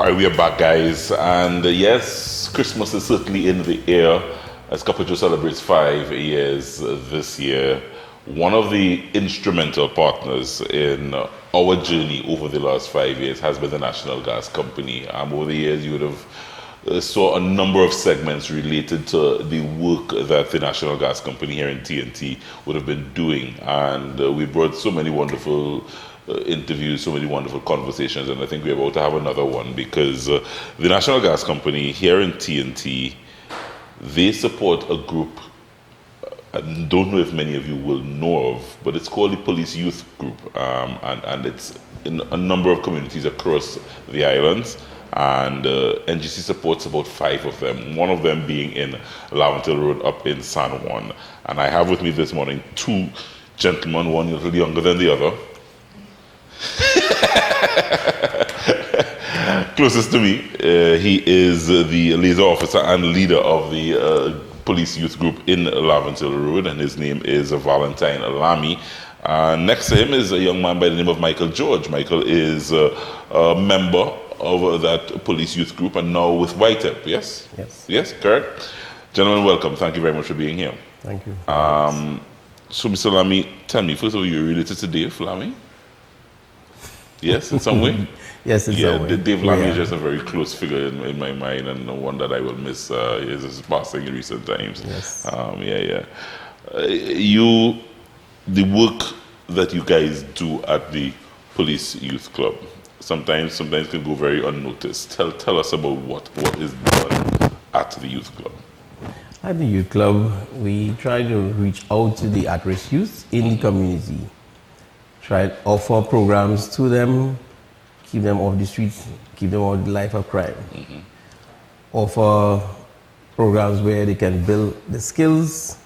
All right, we are back, guys, and yes, Christmas is certainly in the air as Capucho celebrates 5 years this year. One of the instrumental partners in our journey over the last 5 years has been the National Gas Company. Over the years, you would have saw a number of segments related to the work that the National Gas Company here in TNT would have been doing, and we brought so many wonderful interviews, so many wonderful conversations, and I think we're about to have another one because the National Gas Company here in TNT, they support a group I don't know if many of you will know of, but it's called the Police Youth Group, and it's in a number of communities across the islands, and NGC supports about 5 of them, one of them being in Laventille Road up in San Juan. And I have with me this morning 2 gentlemen, one a little younger than the other. Closest to me, he is the liaison officer and leader of the Police Youth Group in Laventille Road, and his name is Valentine Lamy. Next to him is a young man by the name of Michael George. Michael is a member of that Police Youth Group and now with YTEP, yes? Yes. Yes, correct? Gentlemen, welcome. Thank you very much for being here. Thank you. So, Mr. Lamy, tell me, first of all, you're related to Dave Lamy? Yes, in some way? Yes, in some way. Dave Lamy is just a very close figure in my mind, and one that I will miss his passing in recent times. Yes. The work that you guys do at the Police Youth Club sometimes can go very unnoticed. Tell us about what is done at the Youth Club. At the Youth Club, we try to reach out to the at-risk youth in the community. Try to offer programs to them, keep them off the streets, keep them out of the life of crime. Mm-hmm. Offer programs where they can build the skills,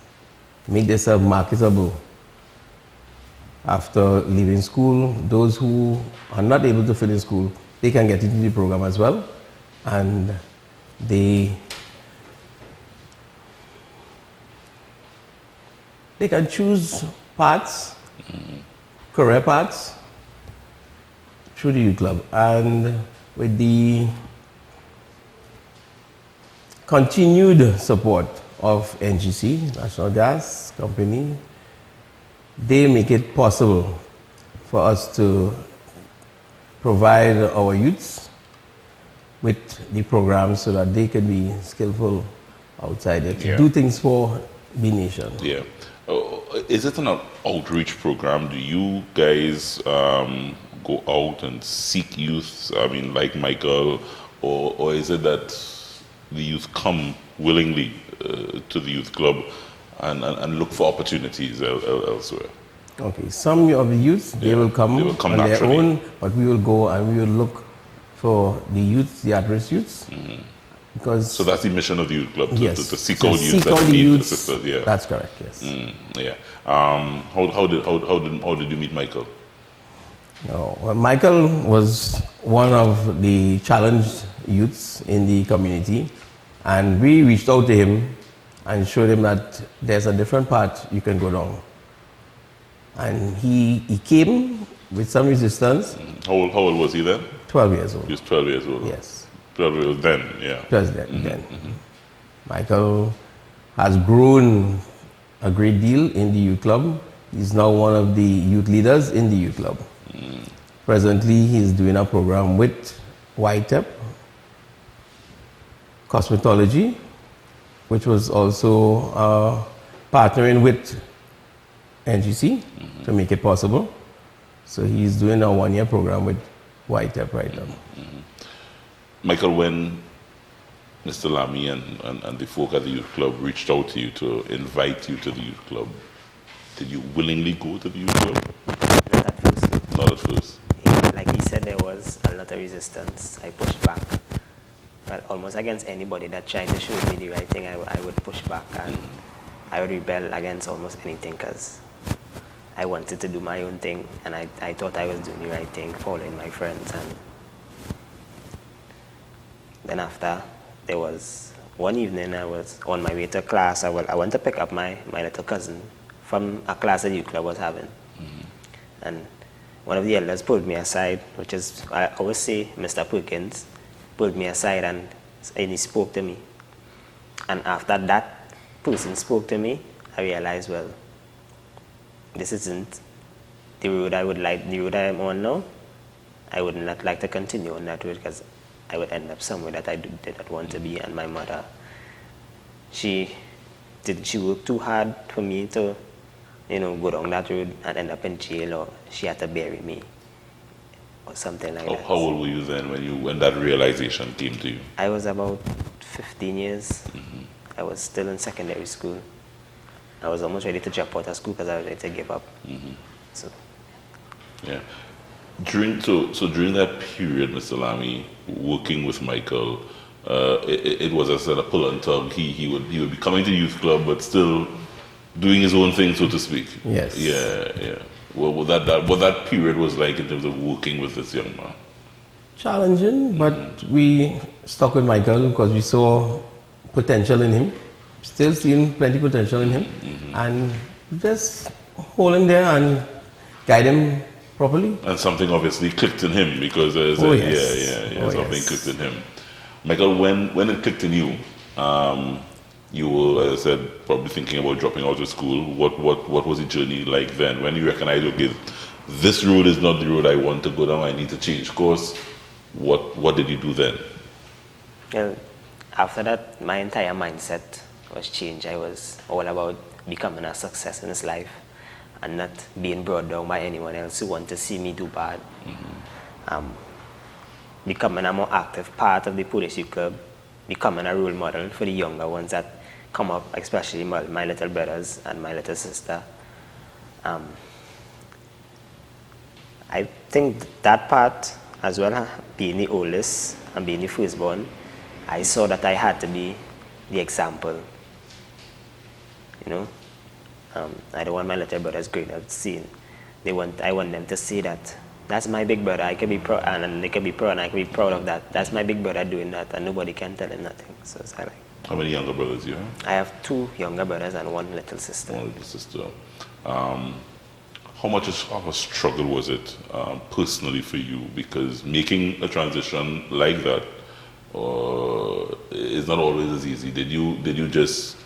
make themselves marketable. After leaving school, those who are not able to finish school, they can get into the program as well, and they can choose paths, career paths, through the Youth Club. And with the continued support of NGC, National Gas Company, they make it possible for us to provide our youths with the programs so that they can be skillful outside there to do things for the nation. Yeah. Is it an outreach program? Do you guys go out and seek youth, I mean, like Michael, or is it that the youth come willingly to the youth club and look for opportunities elsewhere? Okay, some of the youth, they will come on their own, but we will go and we will look for the youth, the at-risk youths. Mm-hmm. Because so that's the mission of the youth club, yes, to seek out youth that need assistance. Yeah, that's correct. Yes. How did you meet Michael? No, well, Michael was one of the challenged youths in the community, and we reached out to him and showed him that there's a different path you can go down. And he came with some resistance. How old was he then? 12 years old. He was 12 years old. Yes. 12 years then, yeah. Just then. Mm-hmm. Michael has grown a great deal in the youth club. He's now one of the youth leaders in the youth club. Mm. Presently, he's doing a program with YTEP, cosmetology, which was also partnering with NGC to make it possible. So he's doing a 1-year program with YTEP right now. Mm-hmm. Michael, when Mr. Lamy and the folk at the youth club reached out to you to invite you to the youth club, did you willingly go to the youth club? Not at first. Not at first. Like he said, there was a lot of resistance. I pushed back. But almost against anybody that tried to show me the right thing, I would push back, and I would rebel against almost anything because I wanted to do my own thing, and I thought I was doing the right thing, following my friends. And then after, there was one evening I was on my way to class. I went to pick up my little cousin from a class that youth club was having. Mm-hmm. And one of the elders pulled me aside, which is, I always say Mr. Perkins, pulled me aside and he spoke to me. And after that person spoke to me, I realized, well, this isn't the road I am on now. I would not like to continue on that road because I would end up somewhere that I did not want to be. And my mother, she worked too hard for me to, go down that road and end up in jail, or she had to bury me or something like that. How old were you then when that realization came to you? I was about 15 years. I was still in secondary school. I was almost ready to drop out of school because I was ready to give up. So, yeah. During that period, Mr. Lamy, working with Michael, it was as a pull and tug. He would be coming to youth club, but still doing his own thing, so to speak. Yes. Yeah. What that period was like in terms of working with this young man. Challenging, but we stuck with Michael because we saw potential in him. Still seeing plenty potential in him, and just hold him there and guide him properly. And something obviously clicked in him because something clicked in him. Michael, when it clicked in you, you were, as I said, probably thinking about dropping out of school. What was the journey like then? When you recognized, okay, this road is not the road I want to go down, I need to change course. What did you do then? Well, after that, my entire mindset was changed. I was all about becoming a success in this life and not being brought down by anyone else who want to see me do bad. Becoming a more active part of the Police Youth Club, becoming a role model for the younger ones that come up, especially my little brothers and my little sister. I think that part, as well, being the oldest and being the firstborn, I saw that I had to be the example. I don't want my little brothers growing up seeing. I want them to see that that's my big brother. I can be proud, and they can be proud, and I can be proud of that. That's my big brother doing that, and nobody can tell him nothing. So it's like. How many younger brothers do you have? I have 2 younger brothers and 1 little sister. One little sister. How much of a struggle was it personally for you? Because making a transition like that is not always as easy. Did you just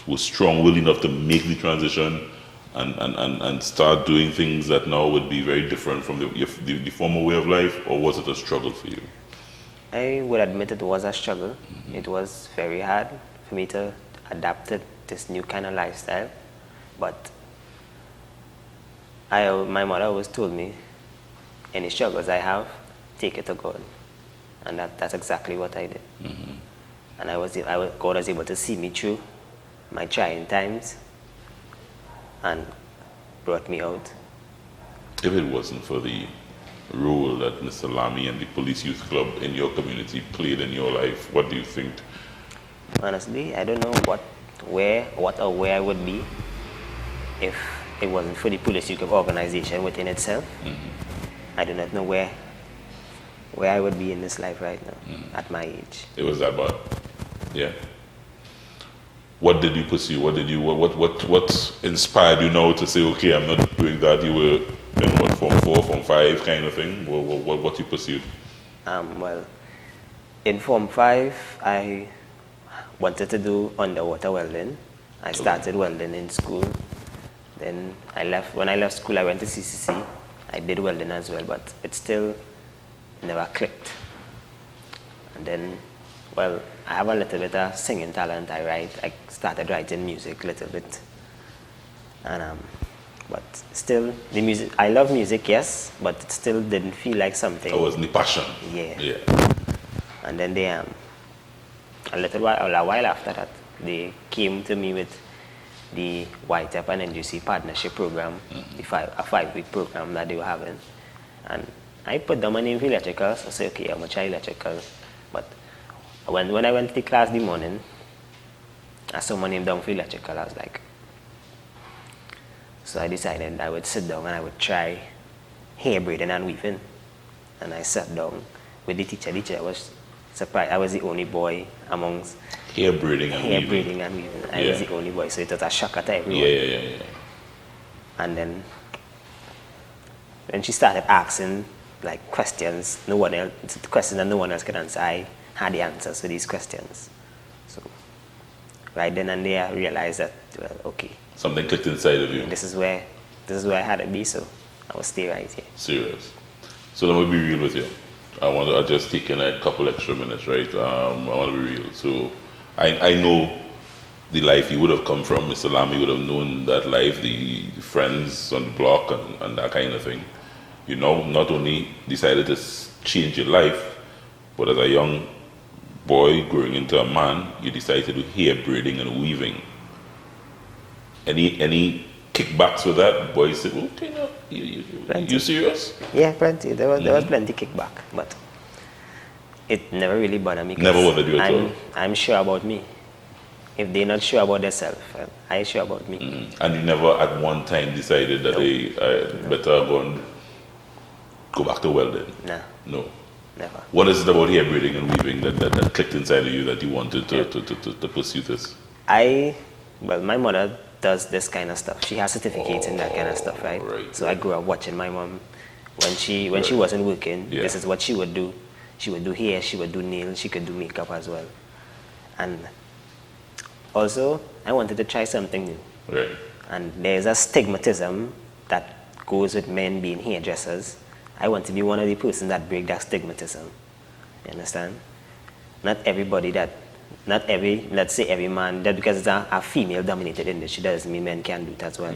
was strong-willed enough to make the transition and start doing things that now would be very different from the former way of life, or was it a struggle for you? I would admit it was a struggle. It was very hard for me to adapt to this new kind of lifestyle, but my mother always told me, any struggles I have, take it to God, and that's exactly what I did. And God was able to see me through my trying times and brought me out. If it wasn't for the role that Mr. Lamy and the Police Youth Club in your community played in your life, what do you think? Honestly, I don't know where I would be if it wasn't for the Police Youth Club organization within itself. I do not know where I would be in this life right now at my age. It was that bad. Yeah. What did you pursue? What inspired you now to say, okay, I'm not doing that? You were in what, Form 4, Form 5 kind of thing? What you pursued? Well, in Form 5, I wanted to do underwater welding. I started welding in school. Then when I left school, I went to CCC. I did welding as well, but it still never clicked. And then, well, I have a little bit of singing talent. I started writing music a little bit. And but still, the music, I love music, yes, but it still didn't feel like something. It wasn't the passion. Yeah. And then they, a while after that, they came to me with the YTEP and NGC partnership program, a 5-week program that they were having. And I put down my name for electrical, so I said, okay, I'm going to try electrical. But when I went to the class the morning, I saw my name down for electrical. I was like, so I decided I would sit down and I would try hair braiding and weaving. And I sat down with the teacher. The teacher was surprised. I was the only boy amongst hair braiding and weaving. I was the only boy, so it was a shocker to everyone. Yeah. And then when she started asking like questions that no one else could answer, had the answers to these questions. So right then and there, I realized that, well, okay, Something clicked inside of you. this is where I had to be, so I will stay right here. Serious. So let me be real with you. I'll just take in a couple extra minutes, right? I want to be real. So I know the life you would have come from. Mr. Lamy would have known that life, the friends on the block and that kind of thing. You know, not only decided to change your life, but as a young boy growing into a man, you decided to do hair braiding and weaving. Any kickbacks with that? Boys said, okay, no, you serious? Yeah, plenty. There was plenty kickback, but it never really bothered me. Never bothered you at all? I'm sure about me. If they're not sure about themselves, I'm sure about me. And you never at one time decided that better go back to welding? Nah. No. Never. What is it about hair braiding and weaving that clicked inside of you that you wanted to pursue this? Well, my mother does this kind of stuff. She has certificates in that kind of stuff, right? So I grew up watching my mom. When she wasn't working, this is what she would do. She would do hair, she would do nails, she could do makeup as well. And also, I wanted to try something new. Right. And there's a stigmatism that goes with men being hairdressers. I want to be one of the persons that break that stigmatism. You understand? Let's say every man, that because it's a female-dominated industry, doesn't mean men can do it as well.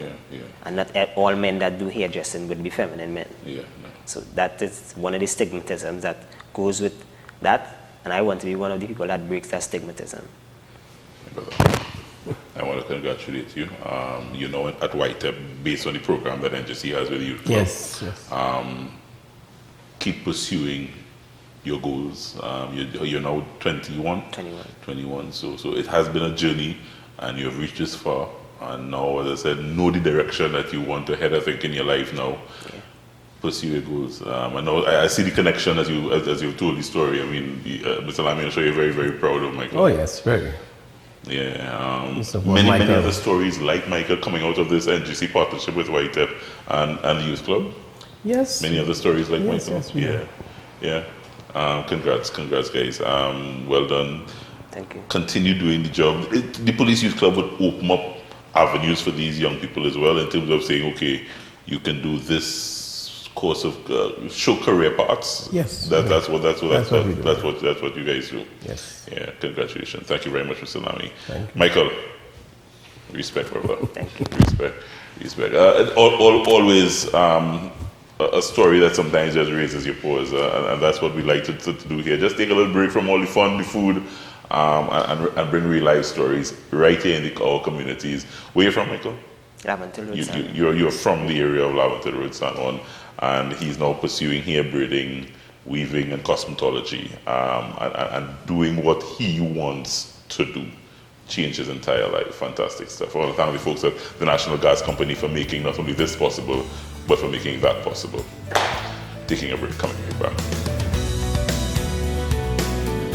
And not all men that do hairdressing would be feminine men. So that is one of the stigmatisms that goes with that, and I want to be one of the people that breaks that stigmatism. I want to congratulate you. You know, at White, based on the program that NGC has with Youth Club, Yes. keep pursuing your goals. You're now 21? 21. So it has been a journey, and you have reached this far. And now, as I said, know the direction that you want to head, I think, in your life now. Pursue your goals. I know I see the connection as you've told the story. I mean, Mr. Lamy, I'm sure you're very, very proud of Michael. Oh, yes, very. Yeah. Many other stories like Michael coming out of this NGC partnership with White and the Youth Club. Yes. Many other stories like Michael. Yes, Yeah. Congrats, guys. Well done. Thank you. Continue doing the job. The Police Youth Club would open up avenues for these young people as well, in terms of saying, okay, you can do this course of show career paths. Yes. That's what you guys do. Yes. Yeah. Congratulations. Thank you very much, Mr. Lamy. Thank you. Michael. Respect, brother. Thank you. Respect. Always. A story that sometimes just raises your paws, and that's what we like to do here. Just take a little break from all the fun, the food, and bring real life stories right here in our communities. Where you from, Michael? Laventille Road, San Juan. You're from the area of Laventille Road, San Juan, and he's now pursuing hair braiding, weaving, and cosmetology, and doing what he wants to do. Change his entire life. Fantastic stuff. I want to thank the folks at the National Gas Company for making not only this possible, but for making that possible. Taking a break, coming right back.